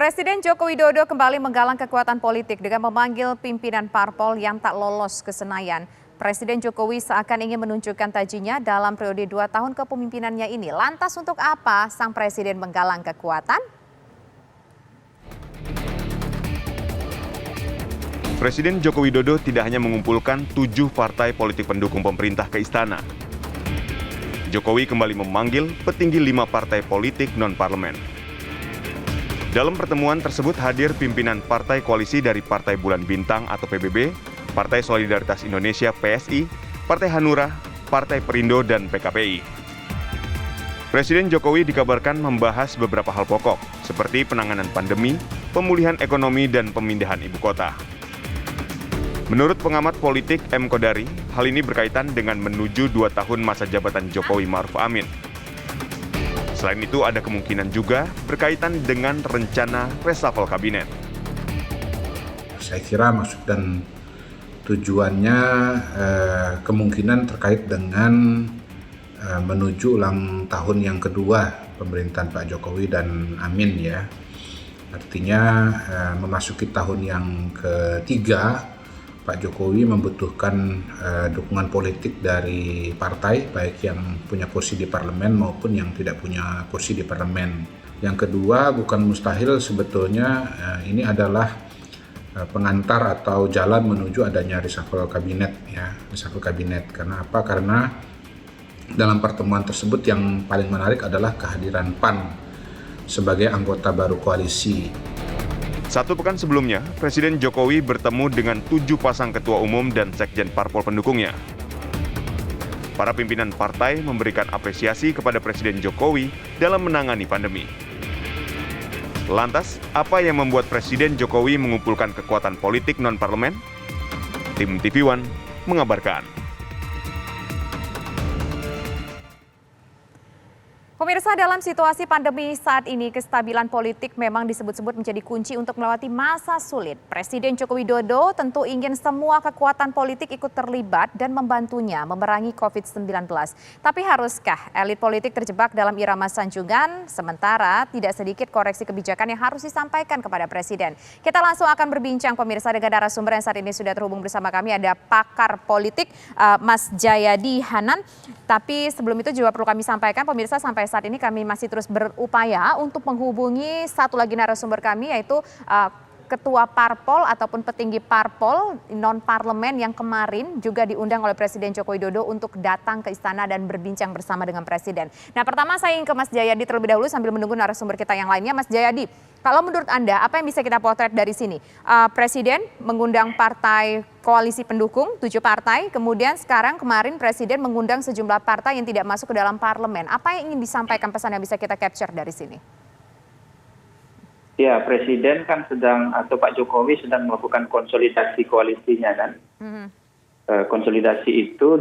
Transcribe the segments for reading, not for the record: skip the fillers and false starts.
Presiden Joko Widodo kembali menggalang kekuatan politik dengan memanggil pimpinan parpol yang tak lolos ke Senayan. Presiden Jokowi seakan ingin menunjukkan tajinya dalam periode 2 tahun kepemimpinannya ini. Lantas untuk apa sang presiden menggalang kekuatan? Presiden Joko Widodo tidak hanya mengumpulkan 7 partai politik pendukung pemerintah ke istana. Jokowi kembali memanggil petinggi 5 partai politik non-parlemen. Dalam pertemuan tersebut hadir pimpinan partai koalisi dari Partai Bulan Bintang atau PBB, Partai Solidaritas Indonesia PSI, Partai Hanura, Partai Perindo, dan PKPI. Presiden Jokowi dikabarkan membahas beberapa hal pokok, seperti penanganan pandemi, pemulihan ekonomi, dan pemindahan ibu kota. Menurut pengamat politik M. Kodari, hal ini berkaitan dengan menuju 2 tahun masa jabatan Jokowi Ma'ruf Amin. Selain itu, ada kemungkinan juga berkaitan dengan rencana reshuffle kabinet. Saya kira maksud dan tujuannya kemungkinan terkait dengan menuju ulang tahun yang kedua pemerintahan Pak Jokowi dan Amin ya. Artinya memasuki tahun yang ketiga, Pak Jokowi membutuhkan dukungan politik dari partai, baik yang punya kursi di parlemen maupun yang tidak punya kursi di parlemen. Yang kedua, bukan mustahil sebetulnya ini adalah pengantar atau jalan menuju adanya reshuffle kabinet ya, reshuffle kabinet. Karena apa? Karena dalam pertemuan tersebut yang paling menarik adalah kehadiran PAN sebagai anggota baru koalisi. 1 pekan sebelumnya, Presiden Jokowi bertemu dengan 7 pasang ketua umum dan sekjen parpol pendukungnya. Para pimpinan partai memberikan apresiasi kepada Presiden Jokowi dalam menangani pandemi. Lantas, apa yang membuat Presiden Jokowi mengumpulkan kekuatan politik non-parlemen? Tim TV One mengabarkan. Pemirsa, dalam situasi pandemi saat ini, kestabilan politik memang disebut-sebut menjadi kunci untuk melewati masa sulit. Presiden Joko Widodo tentu ingin semua kekuatan politik ikut terlibat dan membantunya memerangi COVID-19. Tapi haruskah elit politik terjebak dalam irama sanjungan? Sementara tidak sedikit koreksi kebijakan yang harus disampaikan kepada Presiden. Kita langsung akan berbincang pemirsa dengan narasumber yang saat ini sudah terhubung bersama kami. Ada pakar politik Mas Jayadi Hanan. Tapi sebelum itu juga perlu kami sampaikan pemirsa, sampai saat ini kami masih terus berupaya untuk menghubungi satu lagi narasumber kami, yaitu ketua parpol ataupun petinggi parpol non-parlemen yang kemarin juga diundang oleh Presiden Joko Widodo untuk datang ke istana dan berbincang bersama dengan Presiden. Nah, pertama saya ingin ke Mas Jayadi terlebih dahulu sambil menunggu narasumber kita yang lainnya. Mas Jayadi, kalau menurut Anda apa yang bisa kita potret dari sini? Presiden mengundang partai koalisi pendukung, 7 partai, kemudian sekarang kemarin Presiden mengundang sejumlah partai yang tidak masuk ke dalam parlemen. Apa yang ingin disampaikan, pesan yang bisa kita capture dari sini? Ya, Presiden kan sedang, atau Pak Jokowi sedang melakukan konsolidasi koalisinya kan. Konsolidasi itu 2.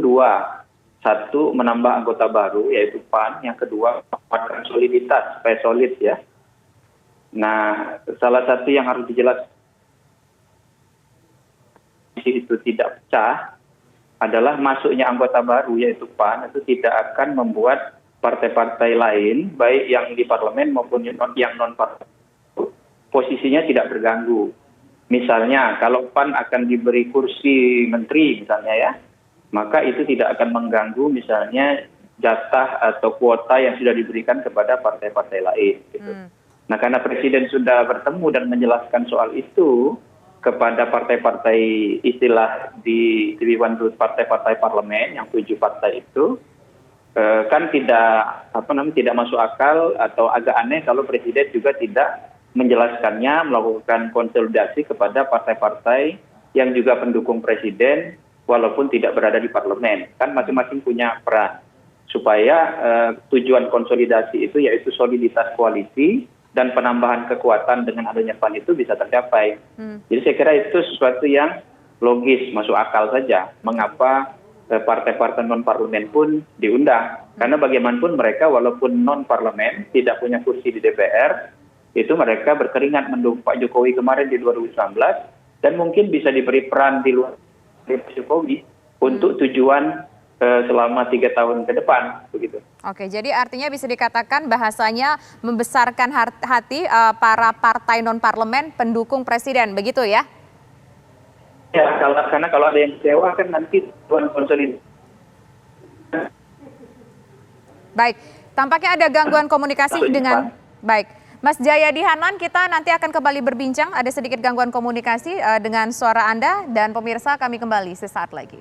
1, menambah anggota baru yaitu PAN. Yang kedua, menguatkan soliditas supaya solid ya. Nah, salah satu yang harus dijelaskan itu tidak pecah adalah masuknya anggota baru yaitu PAN itu tidak akan membuat partai-partai lain, baik yang di parlemen maupun yang non-parlemen, posisinya tidak terganggu. Misalnya kalau PAN akan diberi kursi menteri misalnya ya, maka itu tidak akan mengganggu misalnya jatah atau kuota yang sudah diberikan kepada partai-partai lain. Gitu. Nah, karena Presiden sudah bertemu dan menjelaskan soal itu kepada partai-partai, istilah di partai-partai parlemen yang 7 partai itu, kan tidak masuk akal atau agak aneh kalau Presiden juga tidak menjelaskannya, melakukan konsolidasi kepada partai-partai yang juga pendukung Presiden walaupun tidak berada di parlemen. Kan masing-masing punya peran supaya tujuan konsolidasi itu yaitu soliditas koalisi dan penambahan kekuatan dengan adanya PAN itu bisa tercapai. Jadi saya kira itu sesuatu yang logis, masuk akal saja mengapa partai-partai non-parlemen pun diundang. Karena bagaimanapun mereka walaupun non-parlemen, tidak punya kursi di DPR, itu mereka berkeringat mendukung Pak Jokowi kemarin di 2019 dan mungkin bisa diberi peran di luar Pak Jokowi untuk tujuan selama 3 tahun ke depan, begitu. Oke, jadi artinya bisa dikatakan bahasanya membesarkan hati para partai non-parlemen pendukung presiden, begitu ya? Ya, karena kalau ada yang kecewa kan nanti tuan konsolidasi. Baik, tampaknya ada gangguan komunikasi dengan baik. Mas Jayadi Hanan, kita nanti akan kembali berbincang. Ada sedikit gangguan komunikasi dengan suara Anda dan pemirsa, kami kembali sesaat lagi.